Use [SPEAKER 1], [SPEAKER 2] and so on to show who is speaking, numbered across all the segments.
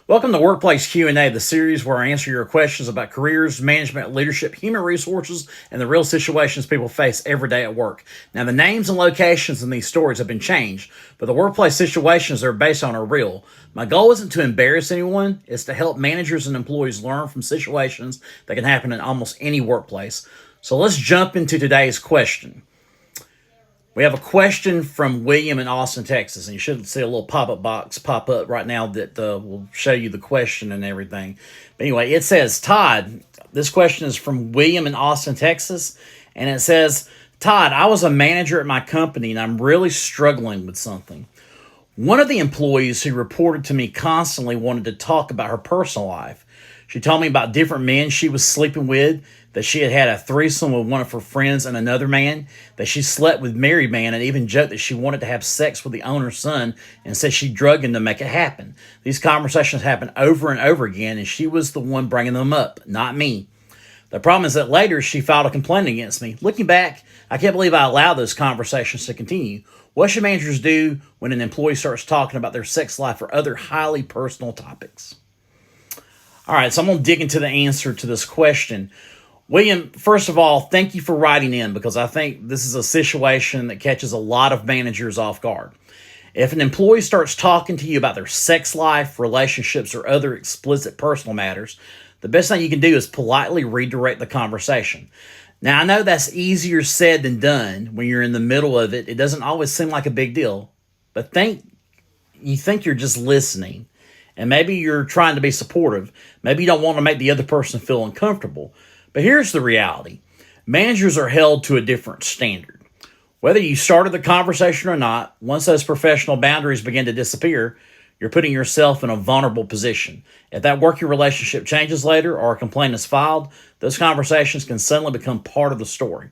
[SPEAKER 1] Welcome to Workplace Q&A, the series where I answer your questions about careers, management, leadership, human resources, and the real situations people face every day at work. Now, the names and locations in these stories have been changed, but the workplace situations they're based on are real. My goal isn't to embarrass anyone, it's to help managers and employees learn from situations that can happen in almost any workplace. So let's jump into today's question. We have a question from William in Austin, Texas, and you should see a little pop-up box pop up right now that will show you the question and everything. But anyway, it says, Todd, this question is from William in Austin, Texas, and it says, Todd, I was a manager at my company, and I'm really struggling with something. One of the employees who reported to me constantly wanted to talk about her personal life. She told me about different men she was sleeping with, that she had had a threesome with one of her friends and another man, that she slept with married man, and even joked that she wanted to have sex with the owner's son and said she drugged him to make it happen. These conversations happened over and over again, and she was the one bringing them up, not me. The problem is that later she filed a complaint against me. Looking back, I can't believe I allowed those conversations to continue. What should managers do when an employee starts talking about their sex life or other highly personal topics? All right, so I'm going to dig into the answer to this question. William, first of all, thank you for writing in, because I think this is a situation that catches a lot of managers off guard. If an employee starts talking to you about their sex life, relationships, or other explicit personal matters, the best thing you can do is politely redirect the conversation. Now, I know that's easier said than done when you're in the middle of it. It doesn't always seem like a big deal, but you think you're just listening, and maybe you're trying to be supportive. Maybe you don't want to make the other person feel uncomfortable. But here's the reality. Managers are held to a different standard. Whether you started the conversation or not, once those professional boundaries begin to disappear, you're putting yourself in a vulnerable position. If that working relationship changes later or a complaint is filed, those conversations can suddenly become part of the story.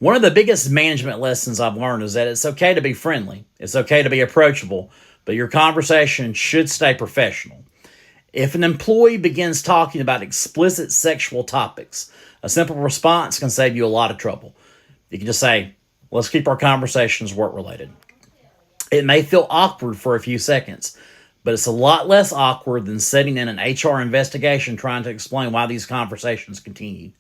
[SPEAKER 1] One of the biggest management lessons I've learned is that it's okay to be friendly. It's okay to be approachable, but your conversation should stay professional. If an employee begins talking about explicit sexual topics, a simple response can save you a lot of trouble. You can just say, let's keep our conversations work-related. It may feel awkward for a few seconds, but it's a lot less awkward than sitting in an HR investigation trying to explain why these conversations continued.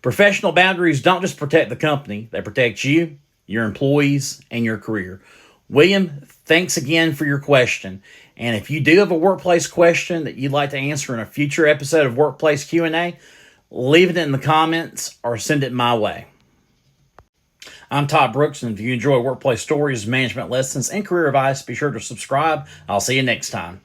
[SPEAKER 1] Professional boundaries don't just protect the company, they protect you, your employees, and your career. William, thanks again for your question. And if you do have a workplace question that you'd like to answer in a future episode of Workplace Q&A, leave it in the comments or send it my way. I'm Todd Brooks, and if you enjoy workplace stories, management lessons, and career advice, be sure to subscribe. I'll see you next time.